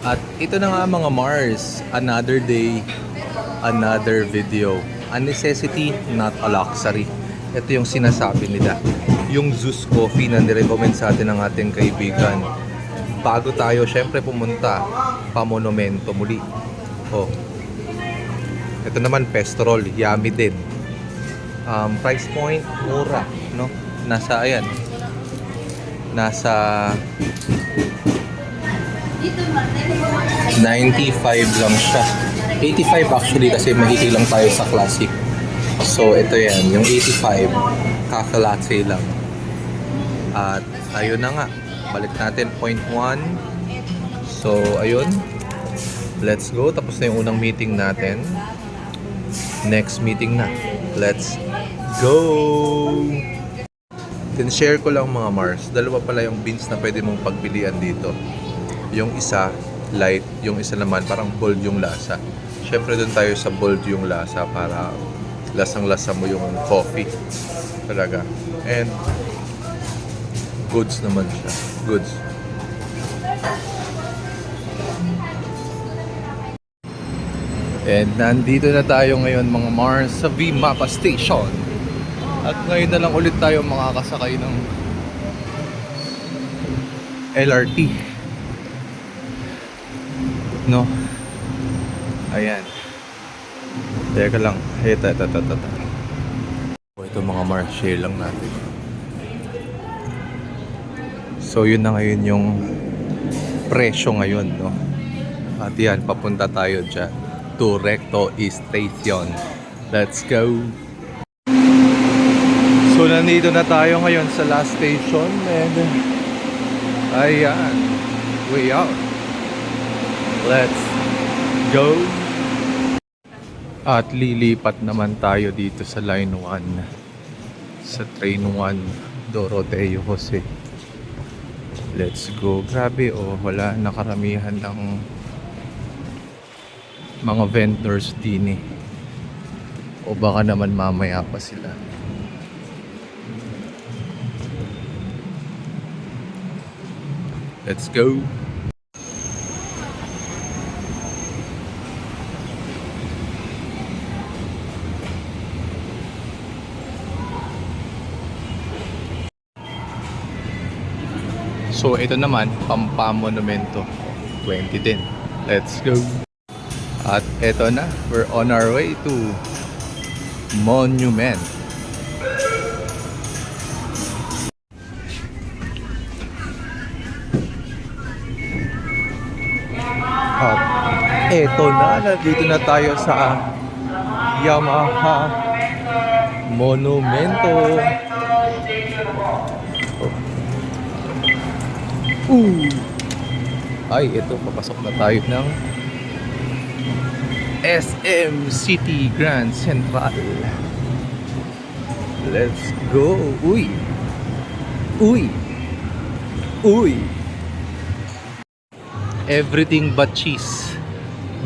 At ito na nga mga Mars, another day, another video. A necessity, not a luxury. Ito yung sinasabi nila. Yung Zeus Coffee na nirecommend sa atin ng ating kaibigan. Bago tayo syempre pumunta, pa-monumento muli. Oh. Ito naman Pestrol, yummy din. Price point, mura, no? Nasa ayan. Nasa 95 lang siya. 85 actually kasi mahiti lang tayo sa classic. So ito yan, yung 85 cafe latte lang. At ayun na nga, balik natin point 1. So ayun, let's go. Tapos na yung unang meeting natin. Next meeting na, let's go. Then share ko lang mga Mars, dalawa pala yung beans na pwede mong pagpilian dito. Yung isa light, yung isa naman parang bold yung lasa. Syempre doon tayo sa bold yung lasa para lasang-lasa mo yung coffee talaga. And goods naman siya. Goods. And nandito na tayo ngayon mga Mars sa V-Mapa Station. At ngayon na lang ulit tayo makakasakay ng LRT. No? Ayan. Teka lang. Ito. Ito mga Mars, share lang natin. So yun na ngayon yung presyo ngayon, no? At yan, papunta tayo dyan to Recto East Station. Let's go! So nandito na tayo ngayon sa last station and ayan, way out. Let's go! At lilipat naman tayo dito sa Line 1 sa Train 1 Doroteo Jose. Let's go. Grabe wala nakaramihan ng mga vendors din eh. O baka naman mamaya pa sila. Let's go. So ito naman, Pampa-Monumento 20 din. Let's go. At ito na, we're on our way to Monument. At ito na, nandito na tayo sa Yamaha Monumento. Ay, ito, papasok na tayo ng SM City Grand Central. Let's go. Uy. Everything but cheese.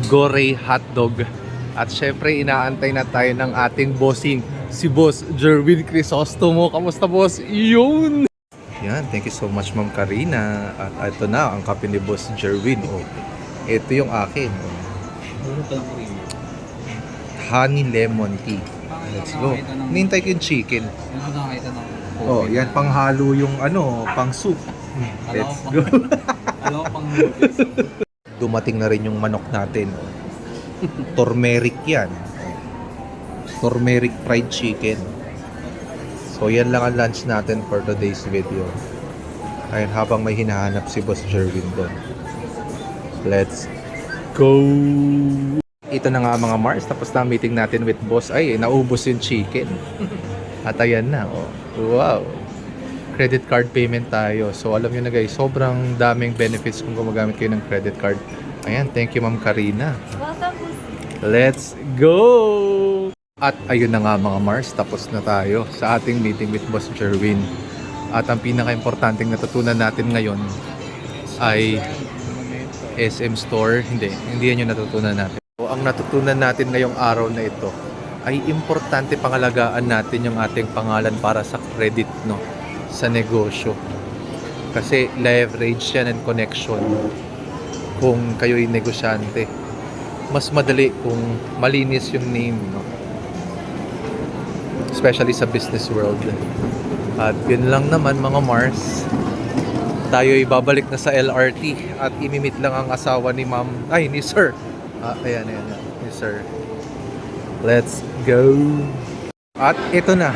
Gore hotdog. At syempre inaantay na tayo ng ating bossing, si Boss Jerwin Crisostomo. Kamusta boss? Yun. Yan, thank you so much Ma'am Karina. At ito na ang kape ni Boss Jerwin. Ito yung akin. Honey lemon tea. Let's go. Nintay ko yung chicken. Yan panghalo yung pang soup. Let's go. Dumating na rin yung manok natin. Turmeric yan. Turmeric fried chicken. So yan lang ang lunch natin for today's video. Ayun, habang may hinahanap si Boss Jerwin doon. Let's go! Ito na nga mga Mars, tapos na meeting natin with Boss. Ay, naubos yung chicken. At ayan na, wow! Credit card payment tayo. So alam nyo na guys, sobrang daming benefits kung gumagamit kayo ng credit card. Ayan, thank you Ma'am Karina. Welcome. Let's go! At ayun na nga mga Mars, tapos na tayo sa ating meeting with Boss Jerwin. At ang pinaka-importanting natutunan natin ngayon ay SM Store. Hindi yan yung natutunan natin. So, ang natutunan natin ngayong araw na ito ay importante pangalagaan natin yung ating pangalan para sa credit, no, sa negosyo. Kasi leverage yan and connection. kung kayo'y negosyante. Mas madali kung malinis yung name, no? Especially sa business world. At yun lang naman mga Mars. Tayo'y babalik na sa LRT at imimit lang ang asawa ni Ma'am, ay ni Sir. Ayan, ni Sir. Let's go. At ito na.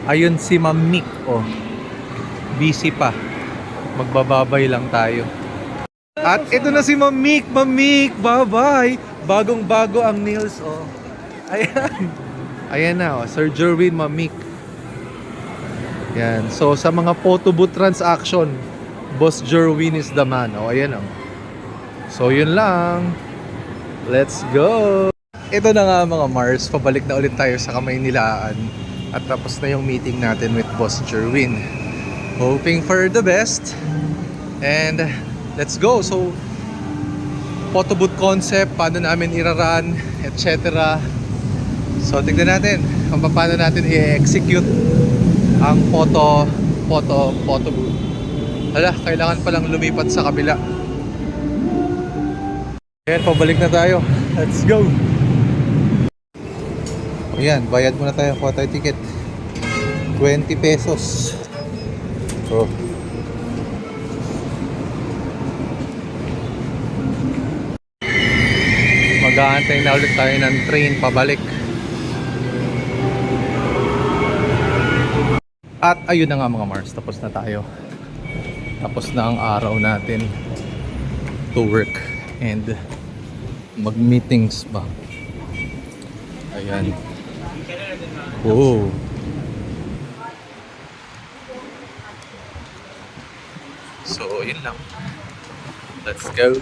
Ayun si Ma'am Mick, oh. Busy pa. Magbababay lang tayo. At ito na si Ma'am Mick. Ma'am Mick, bye-bye. Bagong-bago ang nails, oh. Ayan. Ayan na, oh. Sir Jerwin, Ma'am Mick. Yan. So, sa mga photo booth transaction, Boss Jerwin is the man. Oh, ayan, oh. So, yun lang. Let's go. Ito na nga mga Mars. Pabalik na ulit tayo sa Kamaynilaan. At tapos na yung meeting natin with Boss Jerwin. Hoping for the best. And let's go. So, photo booth concept, paano namin iraran, etc. So, tignan natin kung paano natin i-execute ang photo booth. Hala, kailangan palang lumipat sa kabila. Ayan, pabalik na tayo. Let's go. Ayan, bayad muna tayo. Kuha tayo ticket. 20 pesos. So, mag-aantay na ulit tayo ng train pabalik. At ayun na nga mga Mars, tapos na tayo. Tapos na ang araw natin to work and mag-meetings ba. Ayan. Oh. So, yun lang. Let's go.